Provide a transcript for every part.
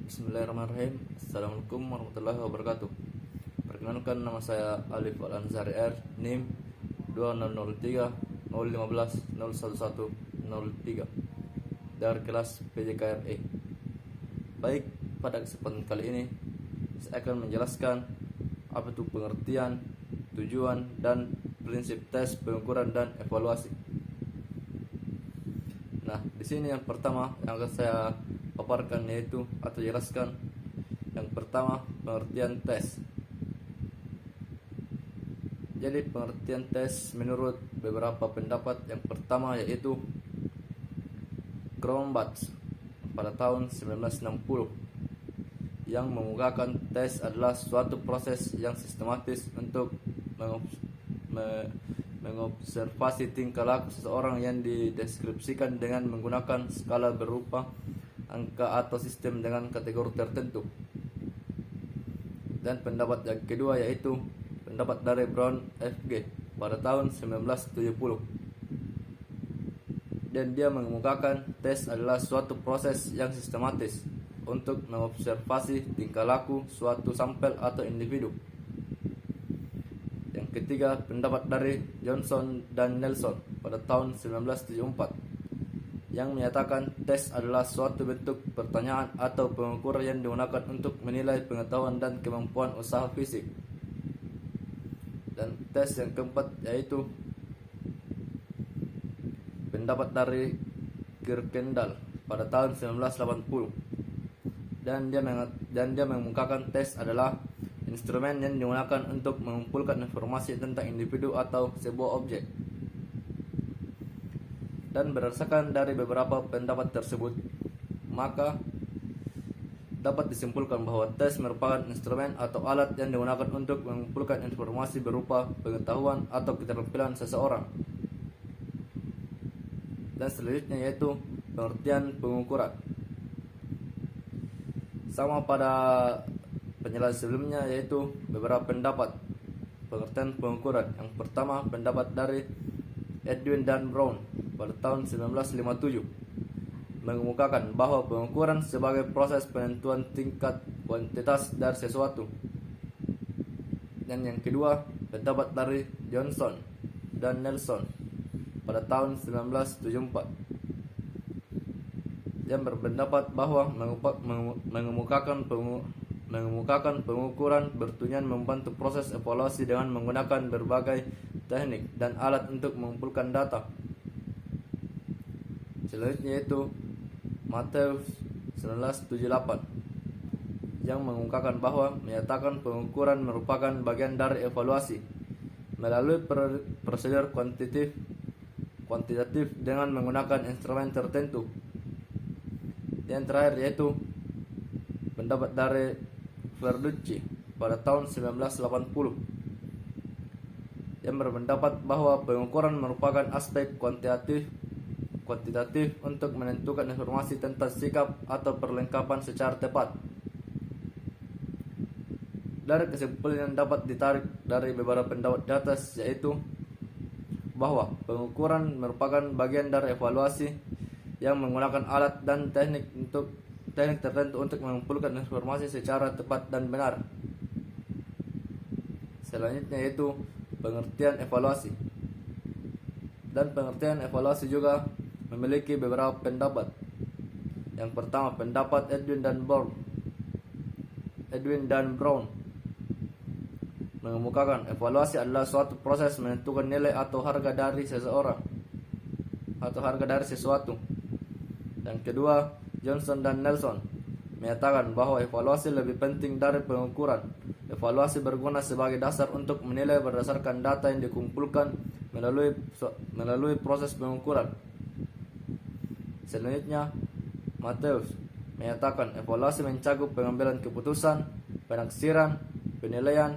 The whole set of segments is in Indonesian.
Bismillahirrahmanirrahim. Assalamualaikum warahmatullahi wabarakatuh. Perkenalkan, nama saya Alif Al-Anzari R, NIM 2003 015 011 03 dari kelas PJKRE. Baik, pada kesempatan kali ini saya akan menjelaskan apa itu pengertian, tujuan, dan prinsip tes pengukuran dan evaluasi. Nah, di sini yang pertama yang akan saya paparkan yaitu atau jelaskan yang pertama, pengertian tes. Jadi pengertian tes menurut beberapa pendapat yang pertama yaitu Cronbach pada tahun 1960 yang mengemukakan tes adalah suatu proses yang sistematis untuk mengobservasi tingkah laku seseorang yang dideskripsikan dengan menggunakan skala berupa angka atau sistem dengan kategori tertentu. Dan pendapat yang kedua yaitu pendapat dari Brown F.G. pada tahun 1970. Dan dia mengemukakan tes adalah suatu proses yang sistematis untuk mengobservasi tingkah laku suatu sampel atau individu. Yang ketiga, pendapat dari Johnson dan Nelson pada tahun 1974 yang menyatakan tes adalah suatu bentuk pertanyaan atau pengukur yang digunakan untuk menilai pengetahuan dan kemampuan usaha fisik. Dan tes yang keempat yaitu pendapat dari Kirkendall pada tahun 1980 dan dia mengemukakan tes adalah instrumen yang digunakan untuk mengumpulkan informasi tentang individu atau sebuah objek. Dan berdasarkan dari beberapa pendapat tersebut, maka dapat disimpulkan bahwa tes merupakan instrumen atau alat yang digunakan untuk mengumpulkan informasi berupa pengetahuan atau keterampilan seseorang. Dan selanjutnya yaitu pengertian pengukuran. Sama pada penjelasan sebelumnya yaitu beberapa pendapat pengertian pengukuran. Yang pertama, pendapat dari Edwin dan Brown pada tahun 1957 mengemukakan bahwa pengukuran sebagai proses penentuan tingkat kuantitas dari sesuatu. Dan yang kedua, pendapat dari Johnson dan Nelson pada tahun 1974 yang berpendapat bahwa mengemukakan pengukuran bertujuan membantu proses evaluasi dengan menggunakan berbagai teknik dan alat untuk mengumpulkan data. Selanjutnya yaitu Matthews 1978 yang mengungkapkan bahwa menyatakan pengukuran merupakan bagian dari evaluasi melalui prosedur kuantitatif dengan menggunakan instrumen tertentu. Yang terakhir yaitu pendapat dari Verducci pada tahun 1980 yang berpendapat bahwa pengukuran merupakan aspek kuantitatif untuk menentukan informasi tentang sikap atau perlengkapan secara tepat. Dari kesimpulan yang dapat ditarik dari beberapa pendapat di atas yaitu bahwa pengukuran merupakan bagian dari evaluasi yang menggunakan alat dan teknik tertentu untuk mengumpulkan informasi secara tepat dan benar. Selanjutnya yaitu pengertian evaluasi. Dan pengertian evaluasi juga memiliki beberapa pendapat. Yang pertama, pendapat Edwin dan Brown mengemukakan evaluasi adalah suatu proses menentukan nilai atau harga dari seseorang atau harga dari sesuatu. Yang kedua, Johnson dan Nelson menyatakan bahwa evaluasi lebih penting dari pengukuran. Evaluasi berguna sebagai dasar untuk menilai berdasarkan data yang dikumpulkan melalui proses pengukuran. Selanjutnya, Matthews menyatakan evaluasi mencakup pengambilan keputusan, penaksiran, penilaian,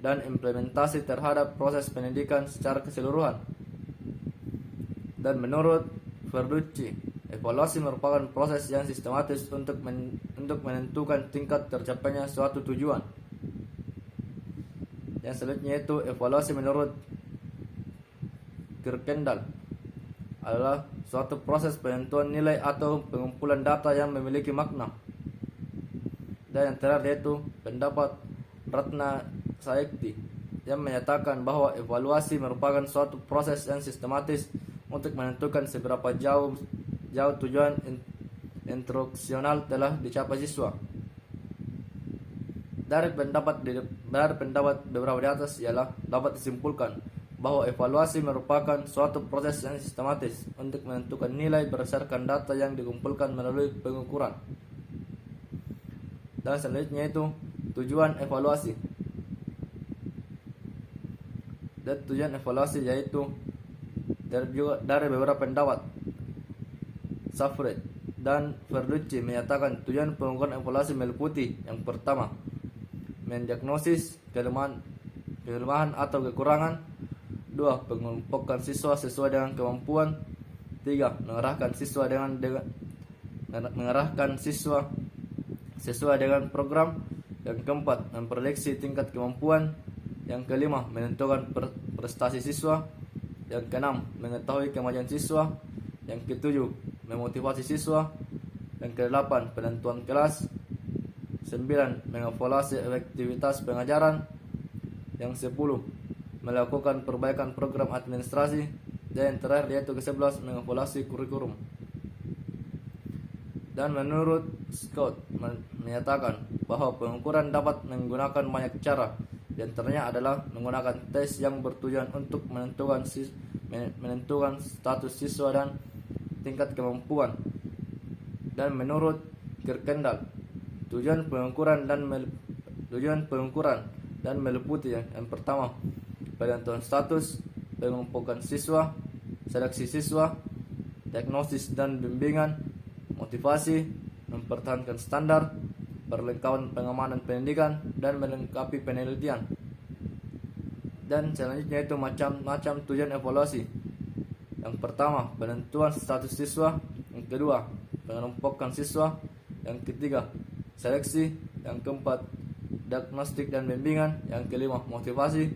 dan implementasi terhadap proses pendidikan secara keseluruhan. Dan menurut Verducci, evaluasi merupakan proses yang sistematis untuk menentukan tingkat tercapainya suatu tujuan. Yang selanjutnya yaitu evaluasi menurut Kirkendall adalah suatu proses penentuan nilai atau pengumpulan data yang memiliki makna. Dan yang terakhir yaitu pendapat Ratna Sayekti yang menyatakan bahwa evaluasi merupakan suatu proses yang sistematis untuk menentukan seberapa jauh tujuan instruksional telah dicapai siswa. Dari pendapat beberapa di atas ialah dapat disimpulkan bahwa evaluasi merupakan suatu proses yang sistematis untuk menentukan nilai berdasarkan data yang dikumpulkan melalui pengukuran. Dan selanjutnya itu tujuan evaluasi. Dan tujuan evaluasi yaitu dari beberapa pendapat. Safred dan Verducci menyatakan tujuan pengukuran evaluasi meliputi yang pertama, mendiagnosis kelemahan atau kekurangan. 2. Mengelompokkan siswa sesuai dengan kemampuan. 3. Mengarahkan siswa sesuai dengan program. Yang keempat, memprediksi tingkat kemampuan. Yang kelima, menentukan prestasi siswa. Yang keenam, mengetahui kemajuan siswa. Yang ketujuh, memotivasi siswa. Yang kedelapan, penentuan kelas. 9. Mengevaluasi efektivitas pengajaran. Yang 10. Melakukan perbaikan program administrasi. Dan yang terakhir yaitu ke-11, mengevaluasi kurikulum. Dan menurut Scott menyatakan bahwa pengukuran dapat menggunakan banyak cara. Di antaranya adalah menggunakan tes yang bertujuan untuk menentukan status siswa dan tingkat kemampuan. Dan menurut Kirkendall, tujuan pengukuran dan meliputi yang pertama, penentuan status, pengelompokan siswa, seleksi siswa, diagnosis dan bimbingan, motivasi, mempertahankan standar, perlengkapan pengamanan pendidikan, dan melengkapi penelitian. Dan selanjutnya itu macam-macam tujuan evaluasi. Yang pertama, penentuan status siswa. Yang kedua, pengelompokan siswa. Yang ketiga, seleksi. Yang keempat, diagnostik dan bimbingan. Yang kelima, motivasi.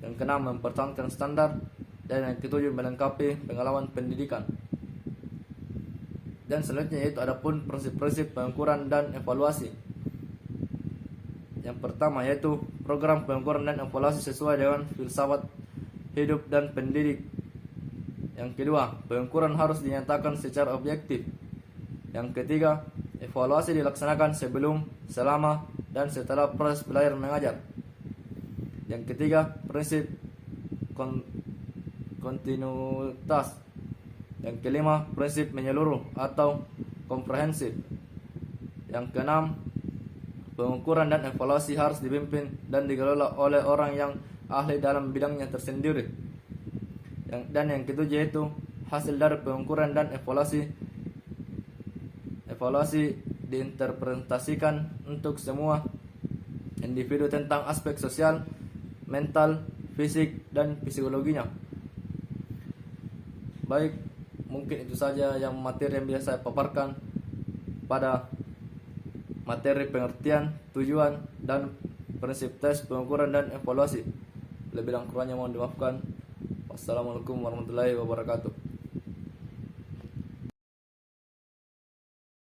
Yang keenam, mempertahankan standar. Dan yang ketujuh, melengkapi pengalaman pendidikan. Dan selanjutnya yaitu adapun prinsip-prinsip pengukuran dan evaluasi. Yang pertama yaitu program pengukuran dan evaluasi sesuai dengan filsafat hidup dan pendidik. Yang kedua, pengukuran harus dinyatakan secara objektif. Yang ketiga, evaluasi dilaksanakan sebelum, selama, dan setelah proses belajar mengajar. Yang ketiga, prinsip kontinuitas. Yang kelima, prinsip menyeluruh atau komprehensif. Yang keenam, pengukuran dan evaluasi harus dipimpin dan dikelola oleh orang yang ahli dalam bidangnya tersendiri. Dan yang ketujuh yaitu hasil dari pengukuran dan evaluasi diinterpretasikan untuk semua individu tentang aspek sosial, mental, fisik, dan psikologinya. Baik, mungkin itu saja yang materi yang bisa saya paparkan pada materi pengertian, tujuan, dan prinsip tes pengukuran dan evaluasi. Lebih dan kurangnya mohon dimaafkan. Wassalamualaikum warahmatullahi wabarakatuh.